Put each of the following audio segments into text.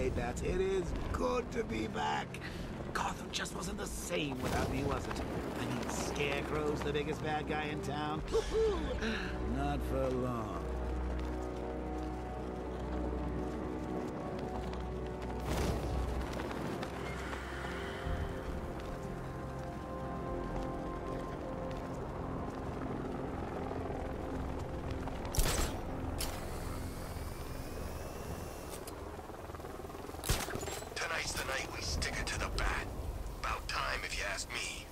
day, Bats. It is good to be back. Gotham just wasn't the same without me, was it? I mean, Scarecrow's the biggest bad guy in town. Not for long. Tonight's the night we stick it to the bat. About time, if you ask me.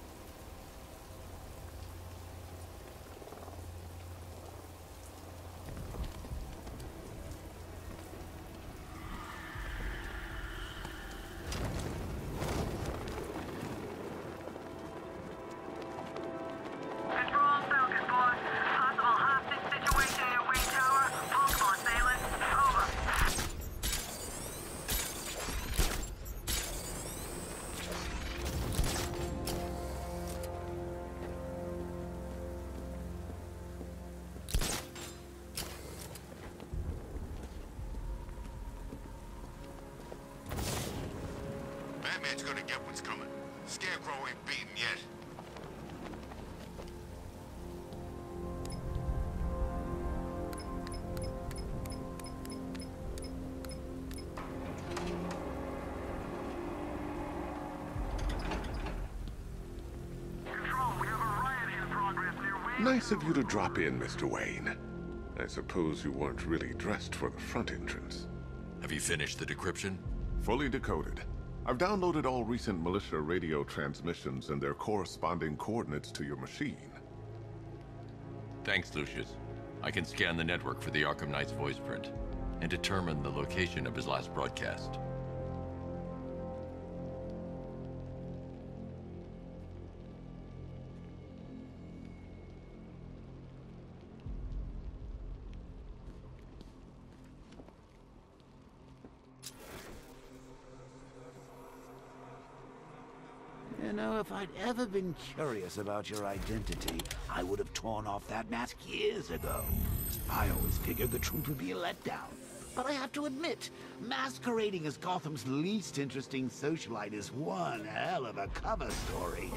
Control Falcon, boss. Possible hostage situation near Wayne Tower. Multiple assailants. Over. Batman's gonna get what's coming. Scarecrow ain't beaten yet. Control, we have a riot in progress near Wayne. Nice of you to drop in, Mr. Wayne. I suppose you weren't really dressed for the front entrance. Have you finished the decryption? Fully decoded. I've downloaded all recent militia radio transmissions and their corresponding coordinates to your machine. Thanks, Lucius. I can scan the network for the Arkham Knight's voice print and determine the location of his last broadcast. You know, if I'd ever been curious about your identity, I would have torn off that mask years ago. I always figured the truth would be a letdown. But I have to admit, masquerading as Gotham's least interesting socialite is one hell of a cover story.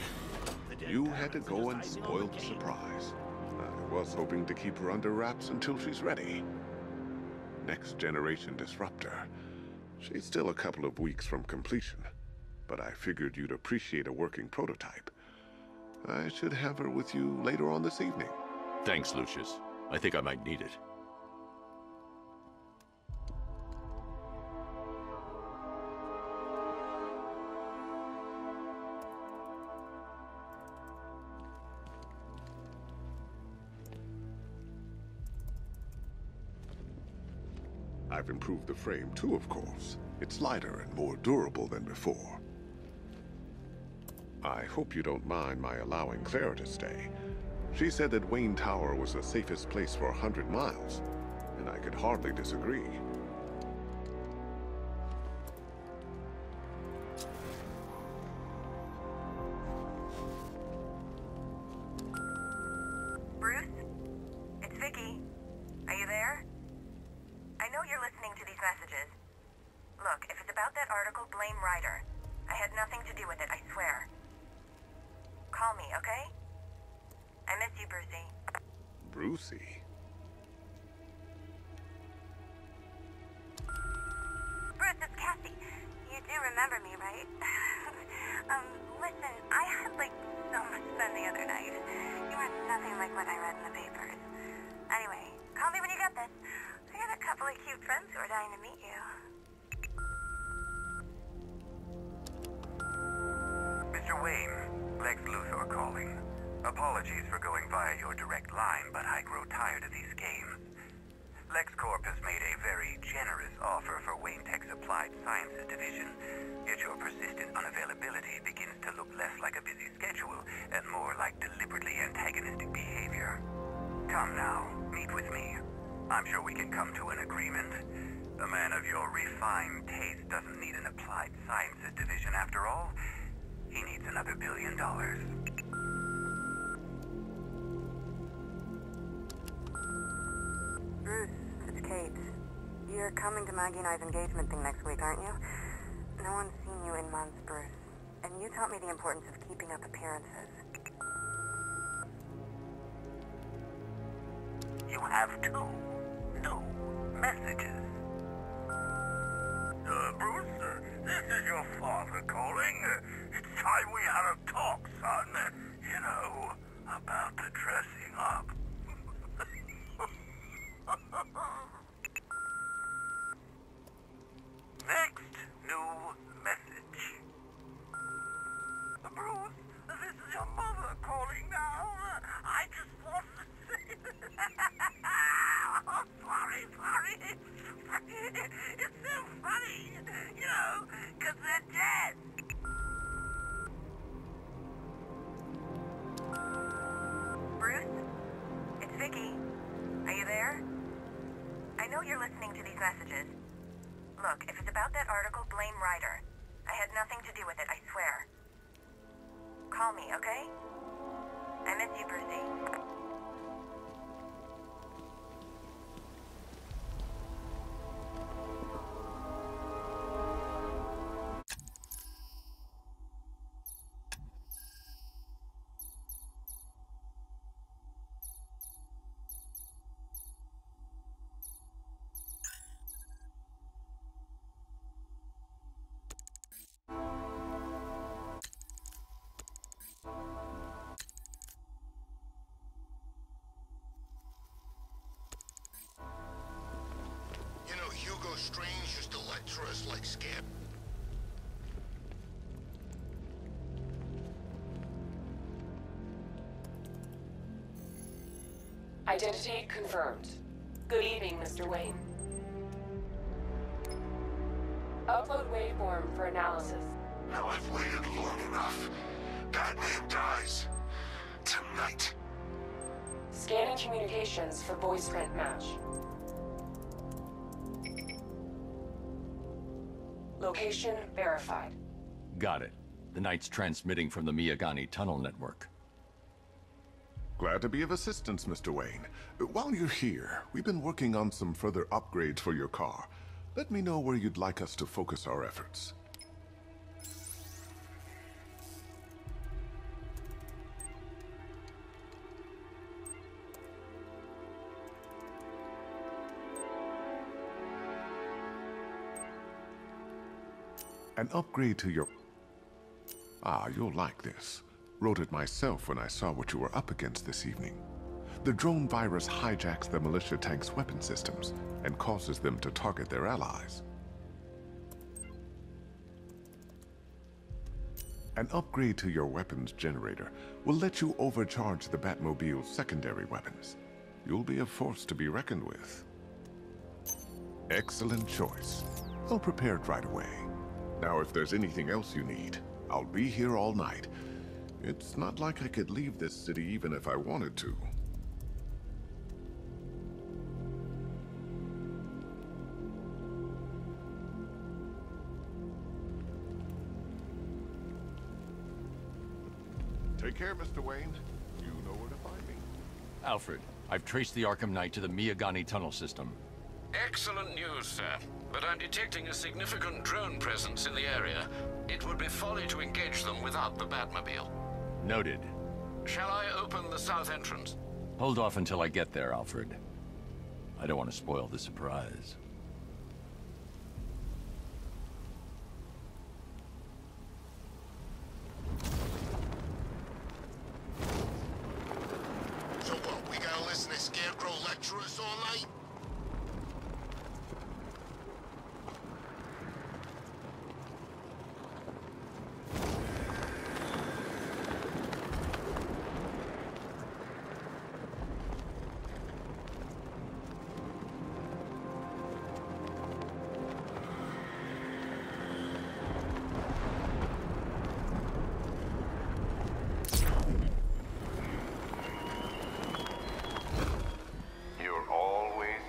You had to go and spoil the surprise. I was hoping to keep her under wraps until she's ready. Next generation disruptor. She's still a couple of weeks from completion, but I figured you'd appreciate a working prototype. I should have her with you later on this evening. Thanks, Lucius. I think I might need it. I've improved the frame too, of course. It's lighter and more durable than before. I hope you don't mind my allowing Claire to stay. She said that Wayne Tower was the safest place for 100 miles, and I could hardly disagree. Bruce? It's Vicky. Are you there? I know you're listening to these messages. Look, if it's about that article, blame Ryder. I had nothing to do with it, I swear. Call me, okay? I miss you, Brucey. Brucey? Bruce, it's Cassie. You do remember me, right? Listen, I had, so much fun the other night. You were nothing like what I read in the papers. Anyway, call me when you get this. I got a couple of cute friends who are dying to meet you. Mr. Wayne, Lex Luthor calling. Apologies for going via your direct line, but I grow tired of these games. LexCorp has made a very generous offer for Wayne Tech's Applied Sciences division, yet your persistent unavailability begins to look less like a busy schedule and more like deliberately antagonistic behavior. Come now, meet with me. I'm sure we can come to an agreement. A man of your refined taste doesn't need an Applied Sciences division after all. He needs another $1 billion. Bruce, it's Kate. You You're coming to Maggie and I's engagement thing next week, aren't you? No one's seen you in months, Bruce. And you taught me the importance of keeping up appearances. You have two new messages. Bruce, this is your father calling. It's time we had a talk, son. You know, about the dressing up. Next new message. Bruce, this is your mother calling now. I just want to say... Oh, sorry. It's so funny, you know, because they're dead. Bruce? It's Vicky. Are you there? I know you're listening to these messages. Look, if it's about that article, blame Ryder. I had nothing to do with it, I swear. Call me, okay? I miss you, Brucey. Hugo Strange used to lecture us like Scarecrow. Identity confirmed. Good evening, Mr. Wayne. Upload waveform for analysis. Now I've waited long enough. Batman dies. Tonight. Scanning communications for voice print match. Location verified. Got it. The Knight's transmitting from the Miyagani tunnel network. Glad to be of assistance, Mr. Wayne. While you're here, we've been working on some further upgrades for your car. Let me know where you'd like us to focus our efforts. An upgrade to your... Ah, you'll like this. Wrote it myself when I saw what you were up against this evening. The drone virus hijacks the militia tank's weapon systems and causes them to target their allies. An upgrade to your weapons generator will let you overcharge the Batmobile's secondary weapons. You'll be a force to be reckoned with. Excellent choice. I'll prepare it right away. Now, if there's anything else you need, I'll be here all night. It's not like I could leave this city even if I wanted to. Take care, Mr. Wayne. You know where to find me. Alfred, I've traced the Arkham Knight to the Miyagani tunnel system. Excellent news, sir. But I'm detecting a significant drone presence in the area. It would be folly to engage them without the Batmobile. Noted. Shall I open the south entrance? Hold off until I get there, Alfred. I don't want to spoil the surprise. So what, we gotta listen to Scarecrow lecture us all night? You're always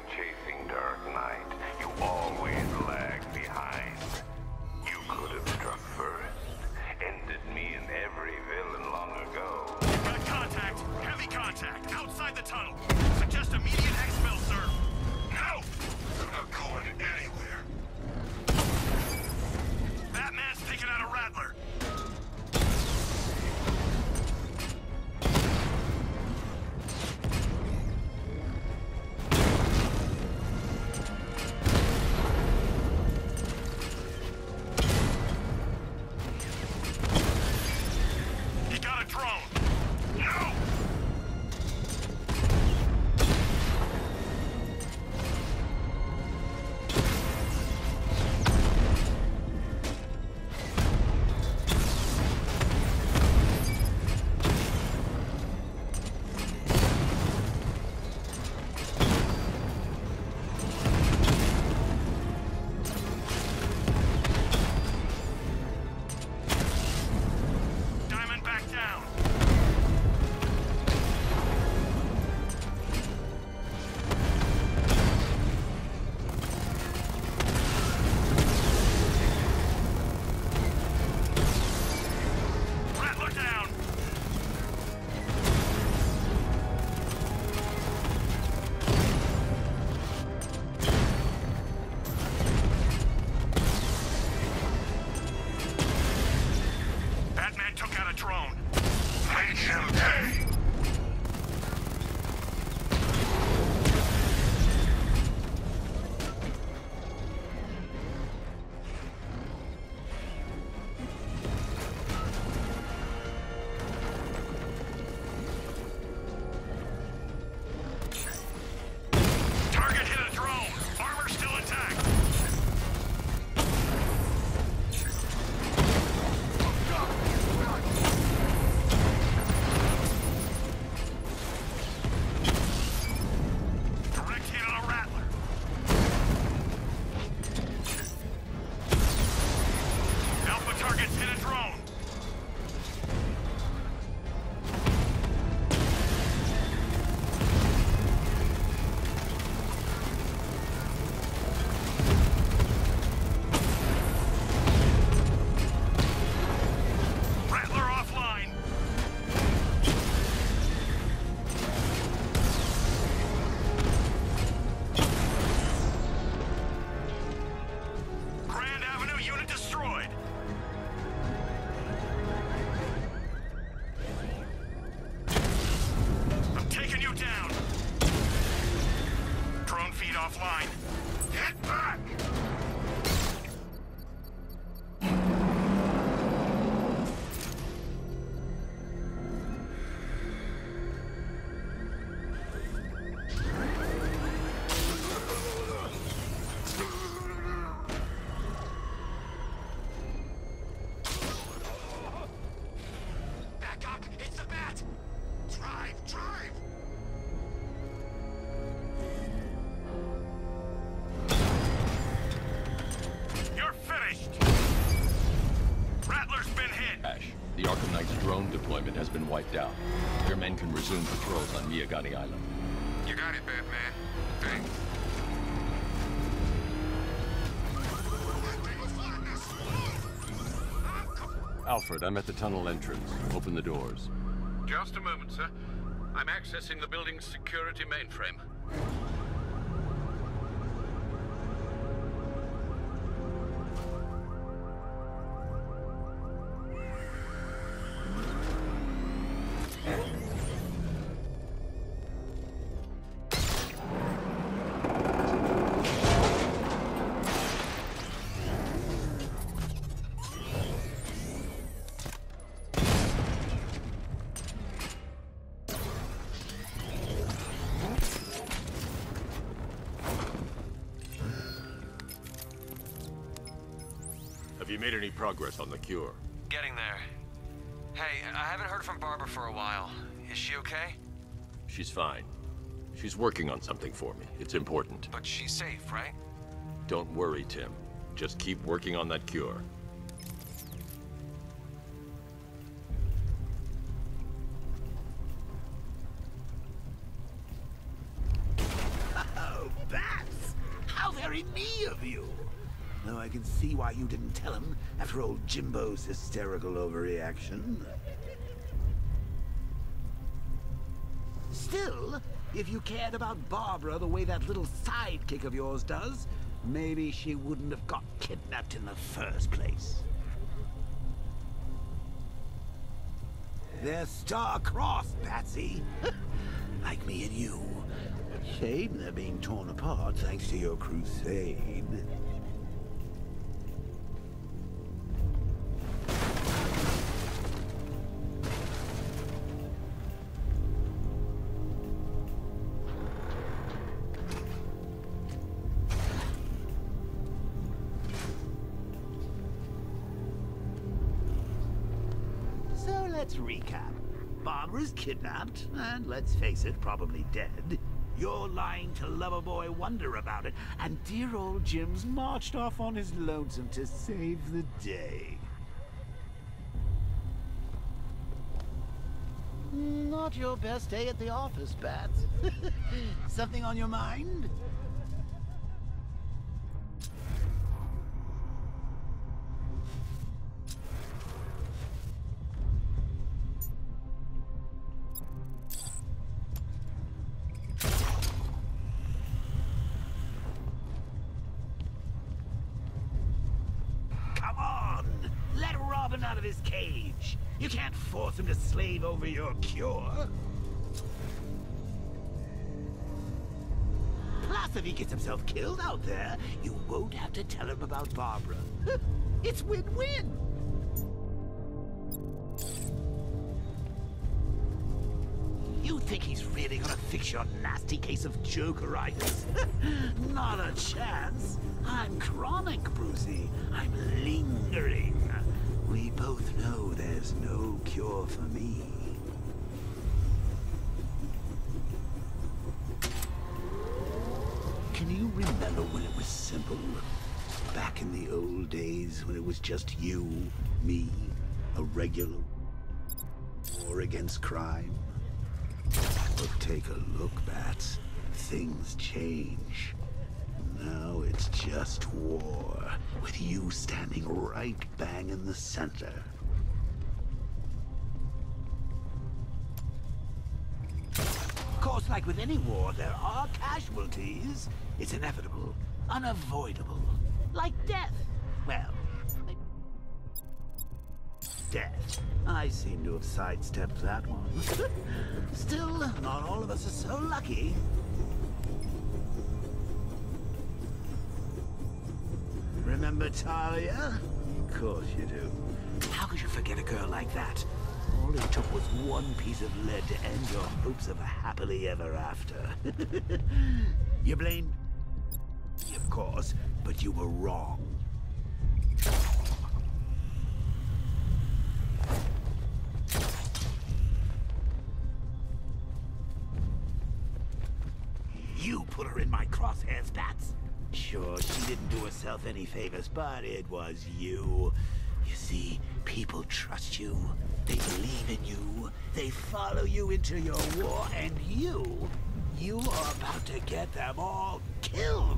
Drive! Drive! You're finished! Rattler's been hit! Ash, the Arkham Knight's drone deployment has been wiped out. Your men can resume patrols on Miyagani Island. You got it, Batman. Thanks. Alfred, I'm at the tunnel entrance. Open the doors. Just a moment, sir. I'm accessing the building's security mainframe. Have you made any progress on the cure? Getting there. Hey, I haven't heard from Barbara for a while. Is she okay? She's fine. She's working on something for me. It's important. But she's safe, right? Don't worry, Tim. Just keep working on that cure. Oh, Bats! How very me of you! Though I can see why you didn't tell him after old Jimbo's hysterical overreaction. Still, if you cared about Barbara the way that little sidekick of yours does, maybe she wouldn't have got kidnapped in the first place. They're star-crossed, Patsy. Like me and you. Shame they're being torn apart thanks to your crusade. Let's recap. Barbara's kidnapped, and let's face it, probably dead. You're lying to Loverboy Wonder about it, and dear old Jim's marched off on his lonesome to save the day. Not your best day at the office, Bats. Something on your mind? Out of his cage. You can't force him to slave over your cure. Plus, if he gets himself killed out there, you won't have to tell him about Barbara. It's win-win. You think he's really gonna fix your nasty case of Jokeritis? Not a chance. I'm chronic, Brucey. I'm lingering. We both know there's no cure for me. Can you remember when it was simple? Back in the old days when it was just you, me, a regular war against crime? But take a look, Bats. Things change. Now it's just war, with you standing right bang in the center. Of course, like with any war, there are casualties. It's inevitable, unavoidable. Like death. Well, death. I seem to have sidestepped that one. Still, not all of us are so lucky. Remember Talia? Of course you do. How could you forget a girl like that? All it took was one piece of lead to end your hopes of a happily ever after. You blamed me, of course, but you were wrong. put her in my crosshairs, Bats. Sure, she didn't do herself any favors, but it was you. You see, people trust you. They believe in you. They follow you into your war, and you are about to get them all killed.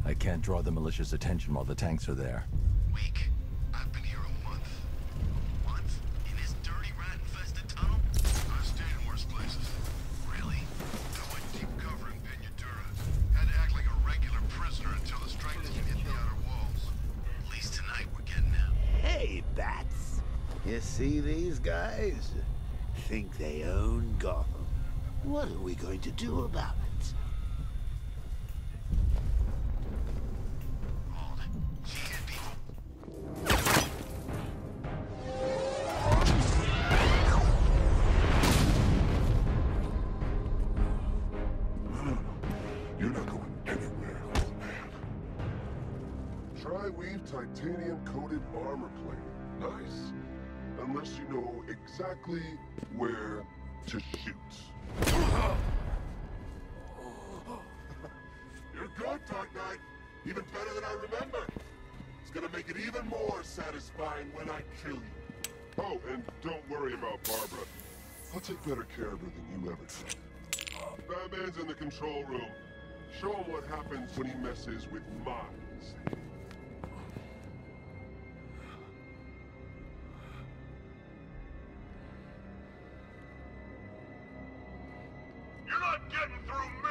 I can't draw the malicious attention while the tanks are there. Week. I've been here a month. A month? In this dirty, rat-infested tunnel? I've stayed in worse places. Really? I went deep cover in Pinyatura. Had to act like a regular prisoner until the strike team hit the outer walls. At least tonight we're getting out. Hey, Bats. You see these guys? Think they own Gotham. What are we going to do about it? Titanium-coated armor plate. Nice. Unless you know exactly where to shoot. You're good, Dark Knight. Even better than I remember. It's gonna make it even more satisfying when I kill you. Oh, and don't worry about Barbara. I'll take better care of her than you ever did. Batman's in the control room. Show him what happens when he messes with mine. You're not getting through me!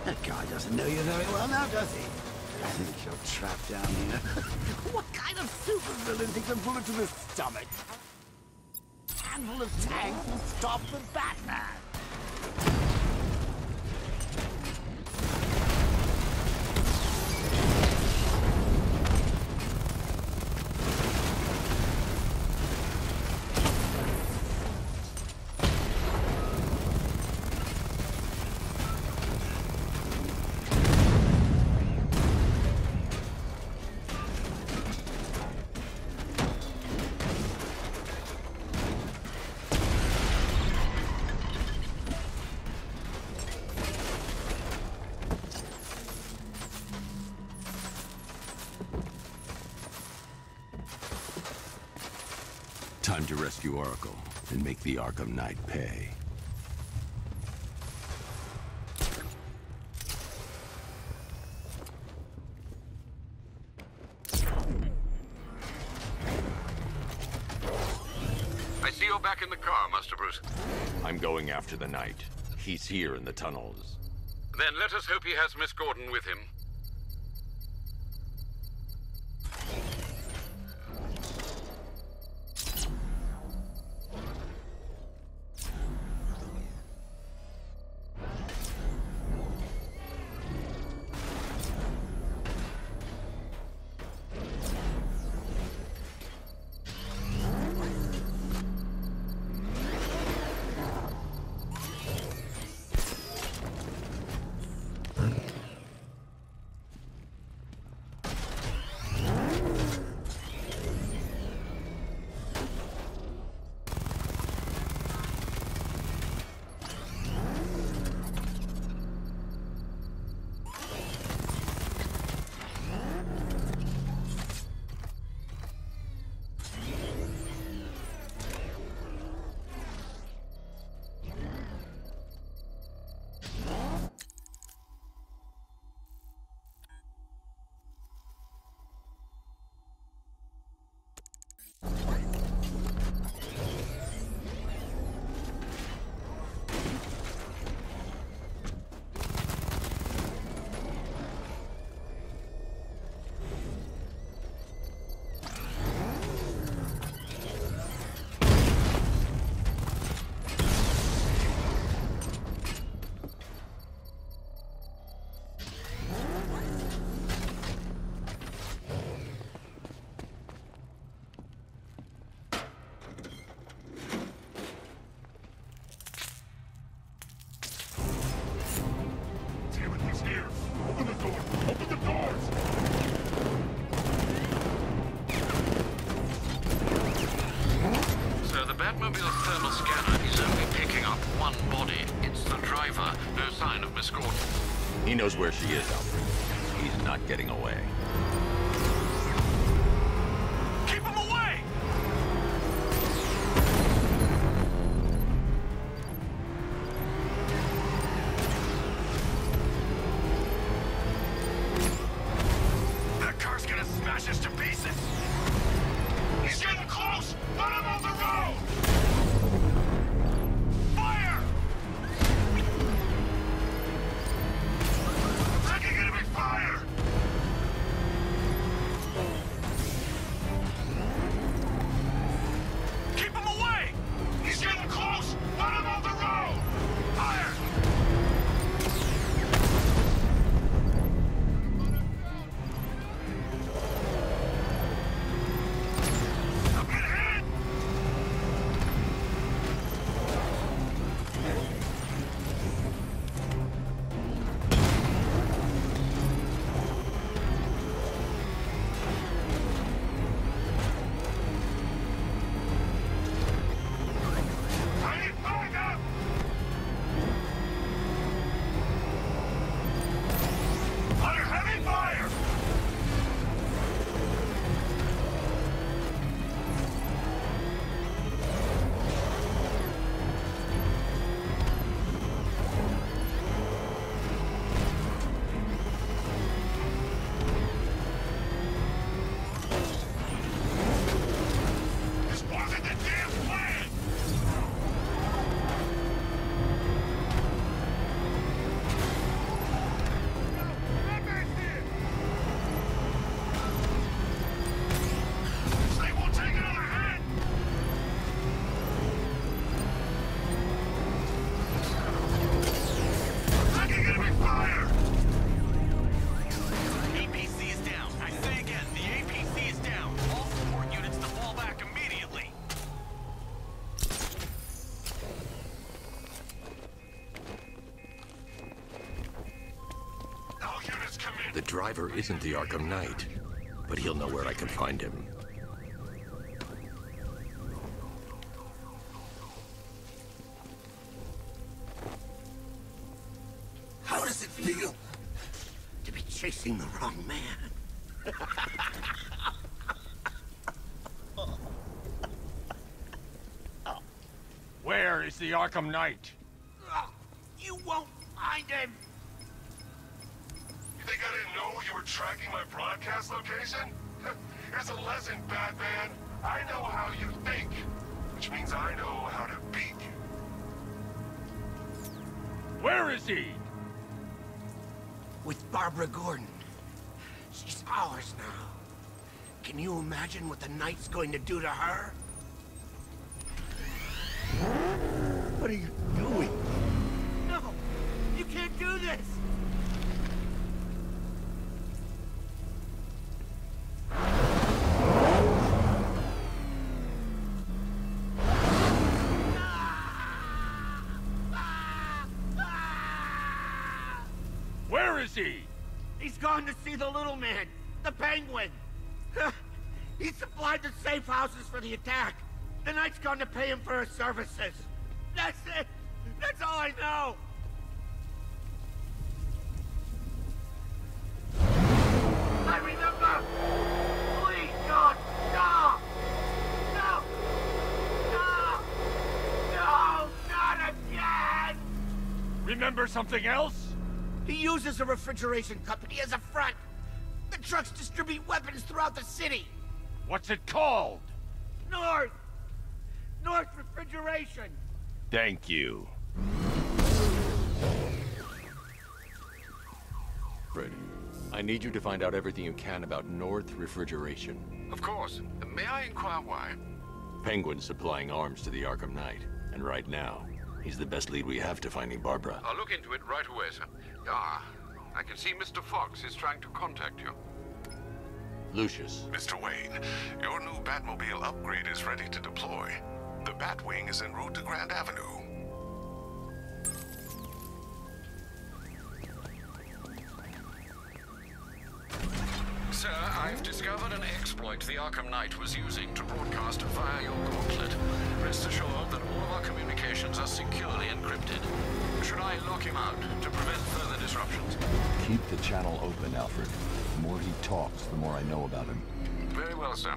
That guy doesn't know you very well now, does he? I think you're trapped down here. What kind of supervillain takes a bullet to the stomach? A handful of tanks will stop the Batman. Time to rescue Oracle and make the Arkham Knight pay. I see you're back in the car, Master Bruce. I'm going after the Knight. He's here in the tunnels. Then let us hope he has Miss Gordon with him. Batmobile's thermal scanner is only picking up one body. It's the driver. No sign of Miss Gordon. He knows where she is, Alfred. He's not getting away. Keep him away! That car's gonna smash us to pieces! He's getting close! Let him on the road! Fire! Taking enemy fire! Keep him away! He's getting close! Let him on the road! Fire! I'm getting hit! I need backup! Under heavy fire! This wasn't the damn plan! They won't take another hit! Taking enemy fire! APC is down. I say again, the APC is down. All support units to fall back immediately. All units come in. The driver isn't the Arkham Knight, but he'll know where I can find him. How does it feel to be chasing the wrong man? the Arkham Knight? You won't find him! You think I didn't know you were tracking my broadcast location? Here's a lesson, Batman. I know how you think, which means I know how to beat you. Where is he? With Barbara Gordon. She's ours now. Can you imagine what the Knight's going to do to her? What are you doing? No! You can't do this! Where is he? He's gone to see the little man, the Penguin. He supplied the safe houses for the attack. The Knight's gone to pay him for his services. That's it. That's all I know. I remember. Please, God, stop. No. No. No, not again. Remember something else? He uses a refrigeration company as a front. The trucks distribute weapons throughout the city. What's it called? North Refrigeration. Thank you. Fred, I need you to find out everything you can about North Refrigeration. Of course. May I inquire why? Penguin's supplying arms to the Arkham Knight, and right now, he's the best lead we have to finding Barbara. I'll look into it right away, sir. Ah, I can see Mr. Fox is trying to contact you. Lucius. Mr. Wayne, your new Batmobile upgrade is ready to deploy. The Batwing is en route to Grand Avenue. Sir, I've discovered an exploit the Arkham Knight was using to broadcast via your gauntlet. Rest assured that all of our communications are securely encrypted. Should I lock him out to prevent further disruptions? Keep the channel open, Alfred. The more he talks, the more I know about him. Very well, sir.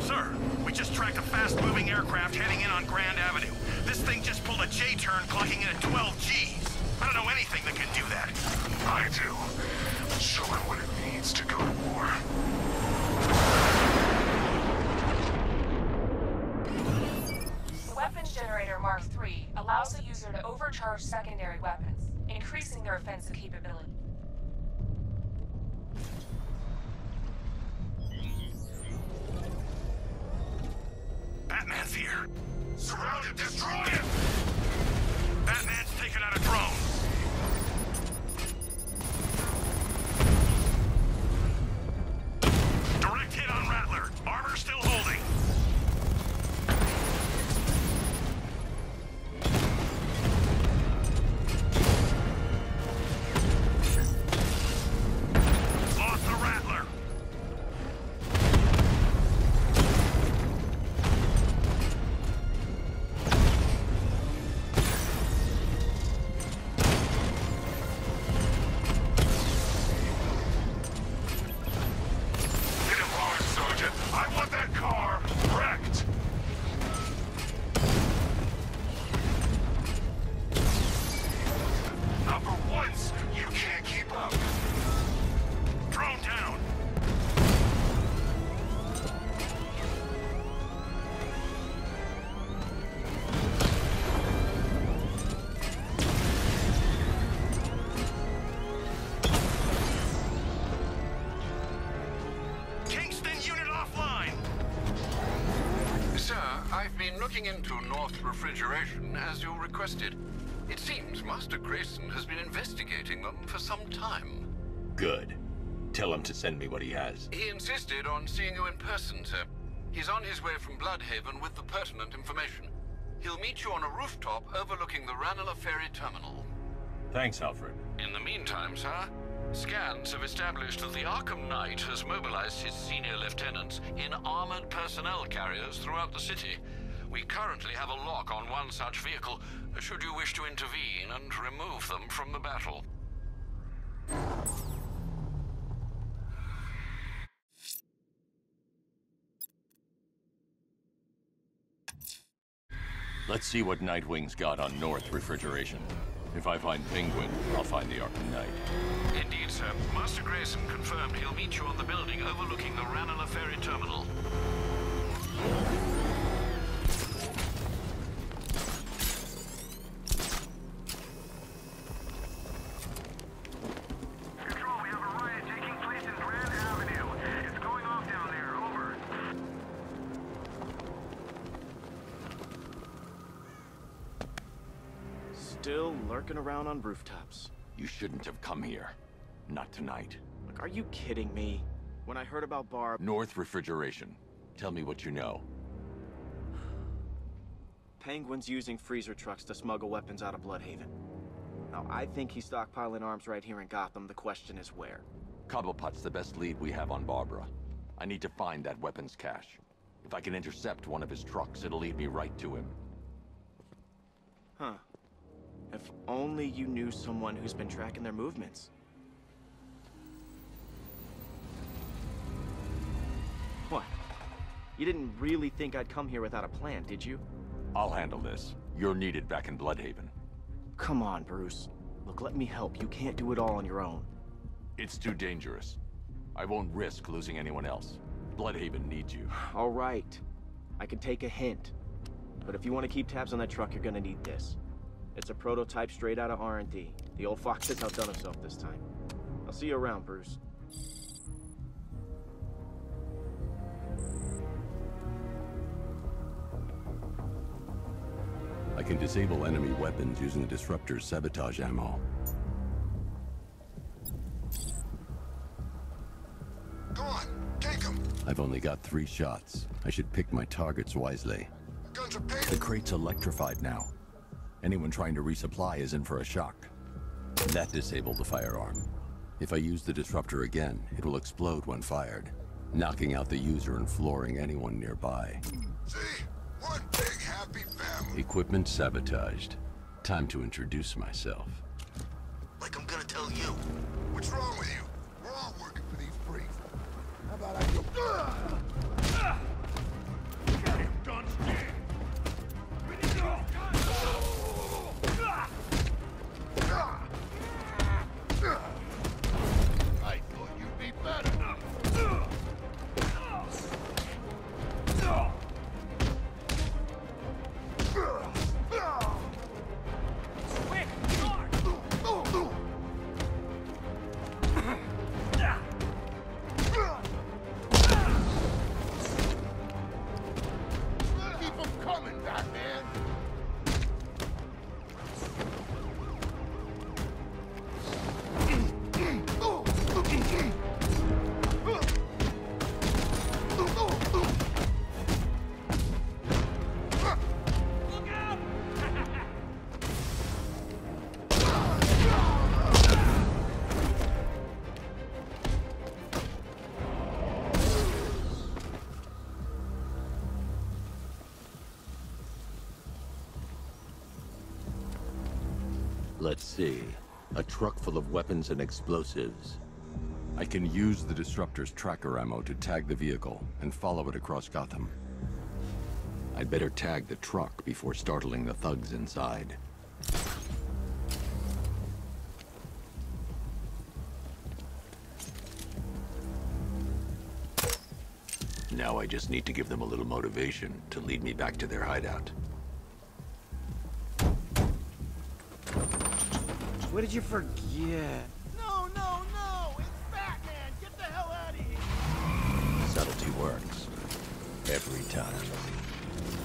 Sir, we just tracked a fast-moving aircraft heading in on Grand Avenue. This thing just pulled a J-turn, clocking in at 12 Gs. I don't know anything that can do that. I do. Show him what it means to go to war. Weapons Generator Mark III allows the user to overcharge secondary weapons, increasing their offensive capability. Batman's here. Surround him! Destroy him! Batman's taken out a drone. Direct hit on Rattler. Armor still holding. Lost the Rattler. Get him hard, Sergeant. I want that car wrecked. Not for once. You can't keep up. Drone down. Kingston unit offline. Sir, I've been looking into North Refrigeration as you requested. It seems Master Grayson has been investigating them for some time. Good. Tell him to send me what he has. He insisted on seeing you in person, sir. He's on his way from Bloodhaven with the pertinent information. He'll meet you on a rooftop overlooking the Ranelagh Ferry Terminal. Thanks, Alfred. In the meantime, sir, scans have established that the Arkham Knight has mobilized his senior lieutenants in armored personnel carriers throughout the city. We currently have a lock on one such vehicle, should you wish to intervene and remove them from the battle. Let's see what Nightwing's got on North Refrigeration. If I find Penguin, I'll find the Arkham Knight. Indeed, sir. Master Grayson confirmed he'll meet you on the building overlooking the Ranelagh Ferry Terminal. Control, we have a riot taking place in Grand Avenue. It's going off down there. Over. Still lurking around on rooftops. You shouldn't have come here. Not tonight. Look, are you kidding me? When I heard about Barb... North Refrigeration. Tell me what you know. Penguin's using freezer trucks to smuggle weapons out of Bloodhaven. Now, I think he's stockpiling arms right here in Gotham. The question is where. Cobblepot's the best lead we have on Barbara. I need to find that weapons cache. If I can intercept one of his trucks, it'll lead me right to him. Huh. If only you knew someone who's been tracking their movements. What? You didn't really think I'd come here without a plan, did you? I'll handle this. You're needed back in Bloodhaven. Come on, Bruce. Look, let me help. You can't do it all on your own. It's too dangerous. I won't risk losing anyone else. Bloodhaven needs you. All right. I can take a hint. But if you want to keep tabs on that truck, you're gonna need this. It's a prototype straight out of R&D. The old fox has outdone himself this time. I'll see you around, Bruce. I can disable enemy weapons using the disruptor's sabotage ammo. Go on, take him. I've only got 3 shots. I should pick my targets wisely. Guns are paid. The crate's electrified now. Anyone trying to resupply is in for a shock. That disabled the firearm. If I use the disruptor again, it will explode when fired, knocking out the user and flooring anyone nearby. See? One big happy family. Equipment sabotaged. Time to introduce myself. Like I'm gonna tell you. What's wrong with you? We're all working for these freaks. How about I go... Damn guns, we need to go. I thought you'd be better. Keep them coming, Batman. Let's see. A truck full of weapons and explosives. I can use the disruptor's tracker ammo to tag the vehicle and follow it across Gotham. I'd better tag the truck before startling the thugs inside. Now I just need to give them a little motivation to lead me back to their hideout. What did you forget? No, no, no! It's Batman! Get the hell out of here! Subtlety works. Every time.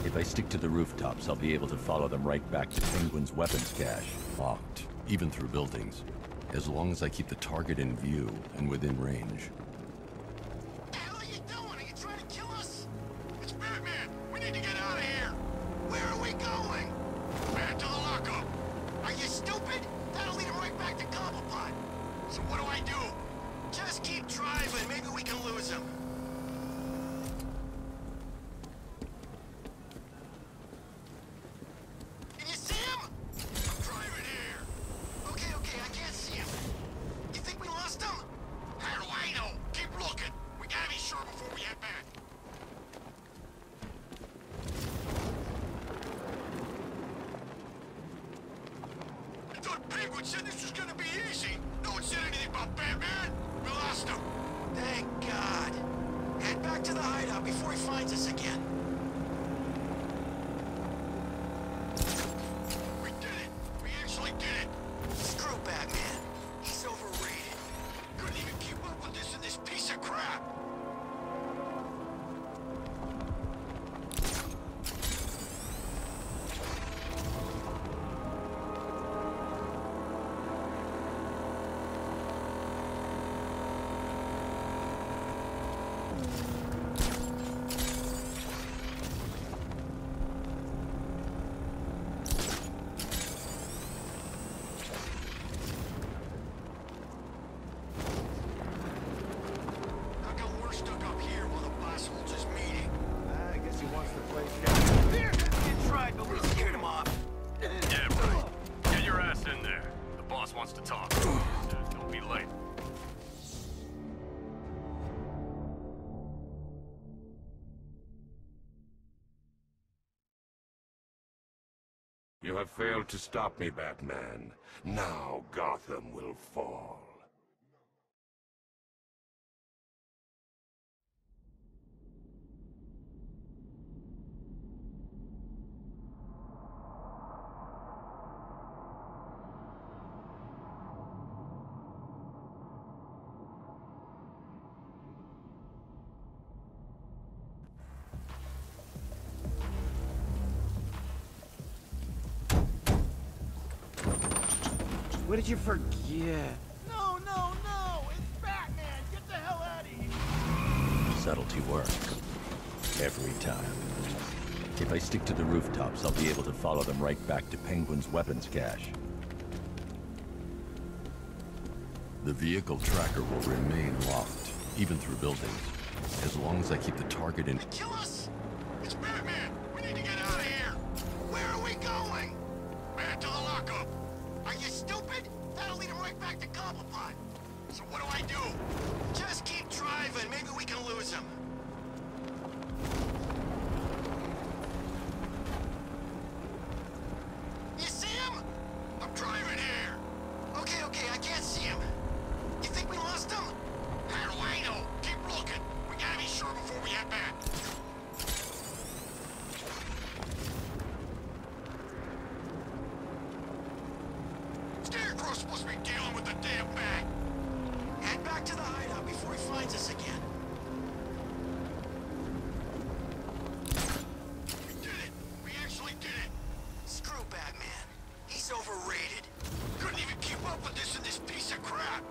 If I stick to the rooftops, I'll be able to follow them right back to Penguin's weapons cache. Locked, even through buildings. As long as I keep the target in view and within range. What the hell are you doing? Are you trying to kill us? It's Batman! We need to get out of here! Where are we going? Back to the lockup! Are you stupid? That'll lead him right back to Cobblepot. So what do I do? Just keep driving. Maybe we can lose him. to the hideout before he finds us again. We did it! We actually did it! Screw Batman. He's overrated. Couldn't even keep up with this in this piece of crap! You have failed to stop me, Batman. Now Gotham will fall. What did you forget? No, no, no! It's Batman! Get the hell out of here! Subtlety works. Every time. If I stick to the rooftops, I'll be able to follow them right back to Penguin's weapons cache. The vehicle tracker will remain locked, even through buildings, as long as I keep the target in... Kill us! It's Batman! We need to get out of here! Where are we going? Back to the lockup! Are you stupid? That'll lead him right back to Cobblepot. So what do I do? Just keep driving. Maybe we can lose him. You see him? I'm driving here. Okay, okay, I can't see him. You think we lost him? How do I know? Keep looking. We gotta be sure before we head back. Scarecrow's supposed to be dealing with the damn bag. Head back to the hideout before he finds us again. We did it! We actually did it! Screw Batman. He's overrated. Couldn't even keep up with this in this piece of crap.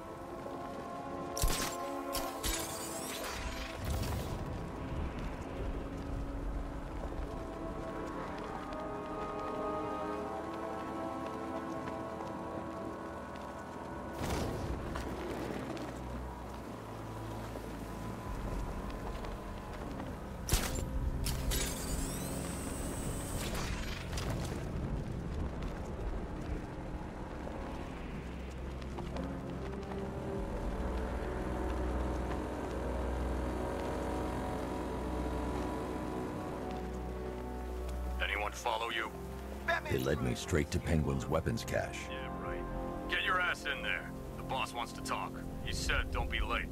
Follow you. They led me straight to Penguin's weapons cache. Yeah, right. Get your ass in there. The boss wants to talk. He said don't be late.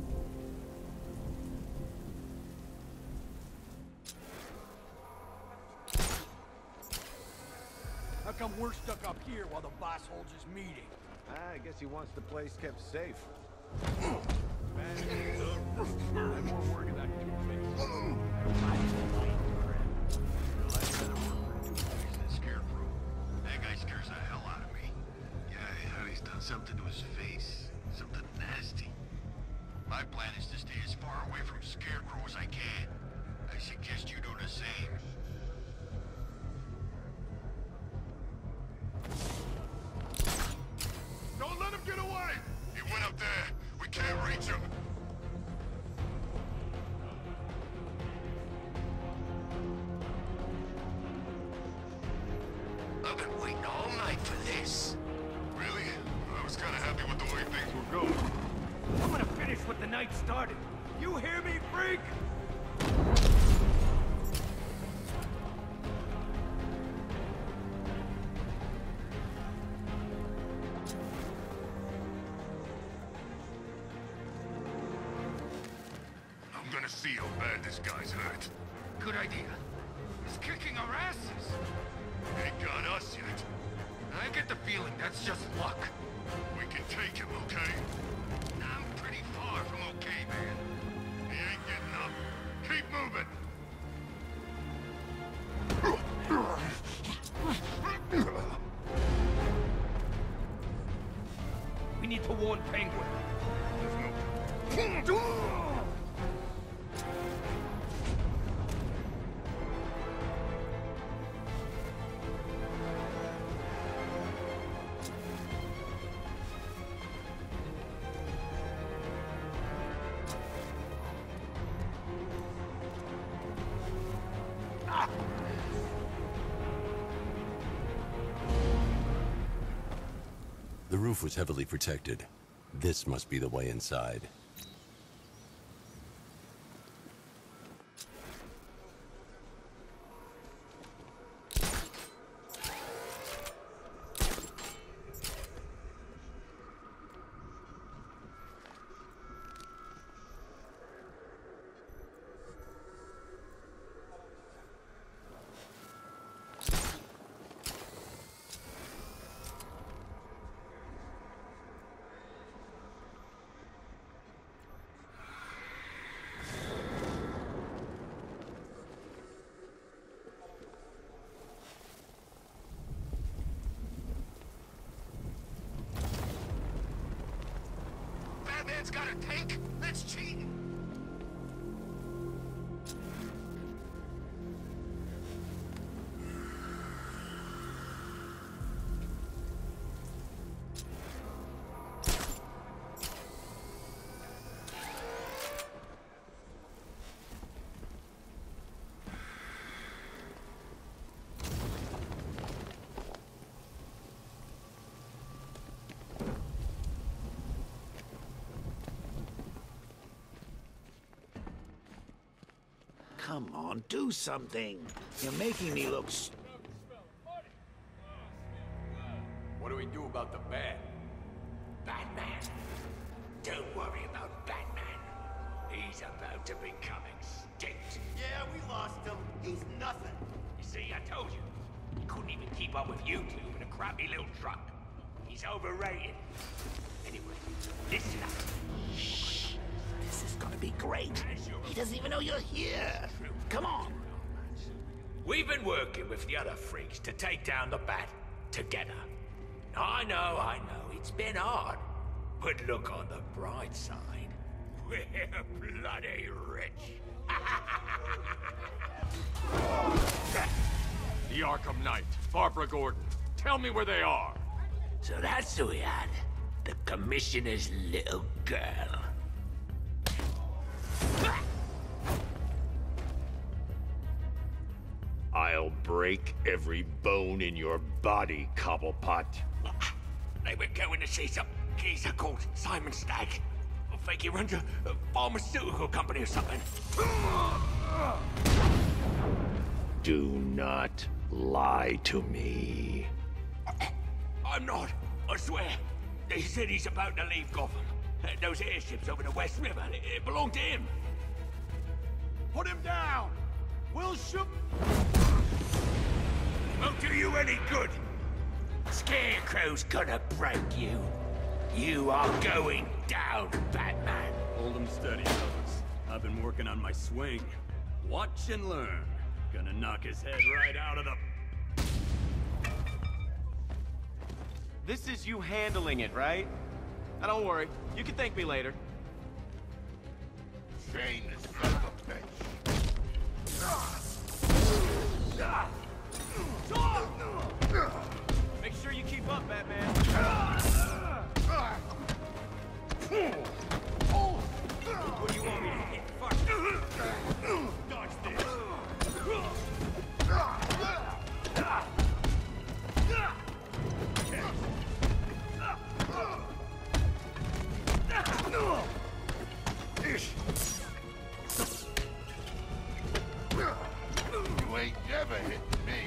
How come we're stuck up here while the boss holds his meeting? I guess he wants the place kept safe. Scarecrow. That guy scares the hell out of me. Yeah, he's done something to his face. Something nasty. My plan is to stay as far away from Scarecrow as I can. I suggest you do the same. Don't let him get away! He went up there. We can't reach him. I've been waiting all night for this. Really? I was kind of happy with the way things were going. I'm gonna finish what the night started. You hear me, freak? I'm gonna see how bad this guy's hurt. Good idea. He's kicking our asses. Ain't got us yet. I get the feeling that's just luck. We can take him, okay? I'm pretty far from okay, man. He ain't getting up. Keep moving. We need to warn Penguin. The roof was heavily protected. This must be the way inside. Batman's got a tank? That's cheating. Come on, do something. You're making me look What do we do about the bat? Batman. Don't worry about Batman. He's about to become extinct. Yeah, we lost him. He's nothing. You see, I told you. He couldn't even keep up with you two in a crappy little truck. He's overrated. Anyway, listen up. Shh. This is gonna be great. He doesn't even know you're here. Come on. We've been working with the other freaks to take down the Bat together. I know, it's been hard. But look on the bright side. We're bloody rich. The Arkham Knight, Barbara Gordon. Tell me where they are. So that's who we had. The Commissioner's little girl. I'll break every bone in your body, Cobblepot. They were going to see some geezer called Simon Stagg. I think he runs a pharmaceutical company or something. Do not lie to me. I'm not, I swear. They said he's about to leave Gotham. Those airships over the West River, it belonged to him. Put him down! We'll shoot... Won't do you any good. Scarecrow's gonna break you. You are going down, Batman. Hold him steady, fellas. I've been working on my swing. Watch and learn. Gonna knock his head right out of the... This is you handling it, right? Now don't worry, you can thank me later. Shameless son of a bitch. Make sure you keep up, Batman. What do you want me to hit? Fuck. Dodge this. You ain't never hit me.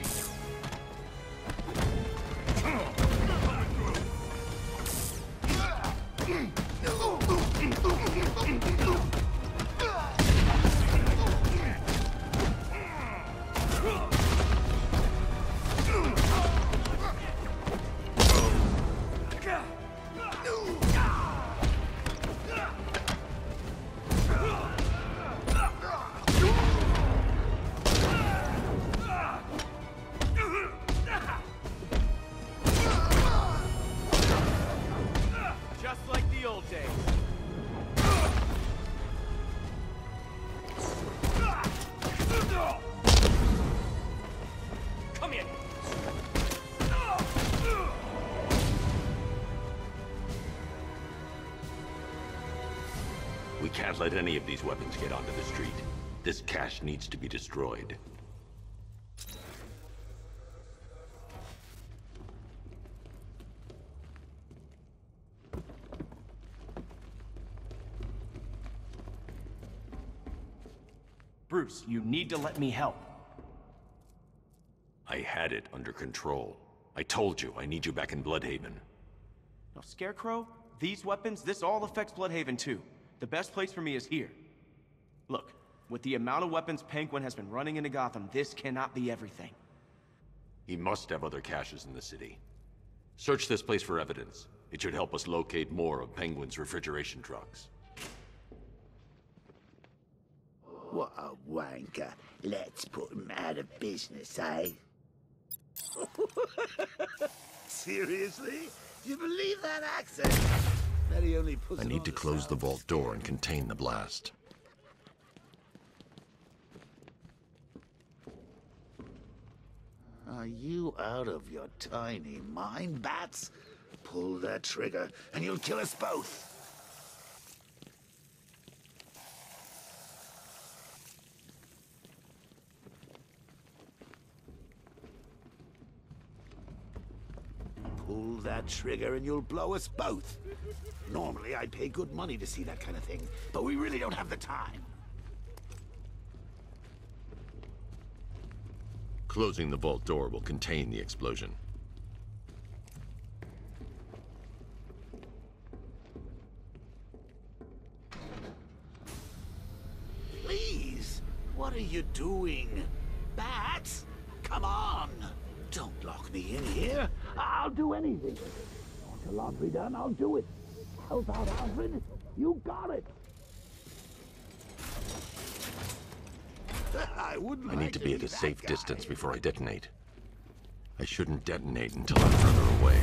can't let any of these weapons get onto the street. This cache needs to be destroyed. Bruce, you need to let me help. I had it under control. I told you, I need you back in Bloodhaven. Now, Scarecrow, these weapons, this all affects Bloodhaven too. The best place for me is here. Look, with the amount of weapons Penguin has been running into Gotham, this cannot be everything. He must have other caches in the city. Search this place for evidence. It should help us locate more of Penguin's refrigeration trucks. What a wanker. Let's put him out of business, eh? Seriously? You believe that accent? That he only puts I need to close the vault door and contain the blast. Are you out of your tiny mind, Bats? Pull that trigger, and you'll kill us both. Pull that trigger and you'll blow us both. Normally, I'd pay good money to see that kind of thing, but we really don't have the time. Closing the vault door will contain the explosion. Please, what are you doing? Bats, come on. Don't lock me in here. I'll do anything. Want your laundry done? I'll do it. Help out, Alfred. You got it. I need to be at a safe distance before I detonate. I shouldn't detonate until I'm further away.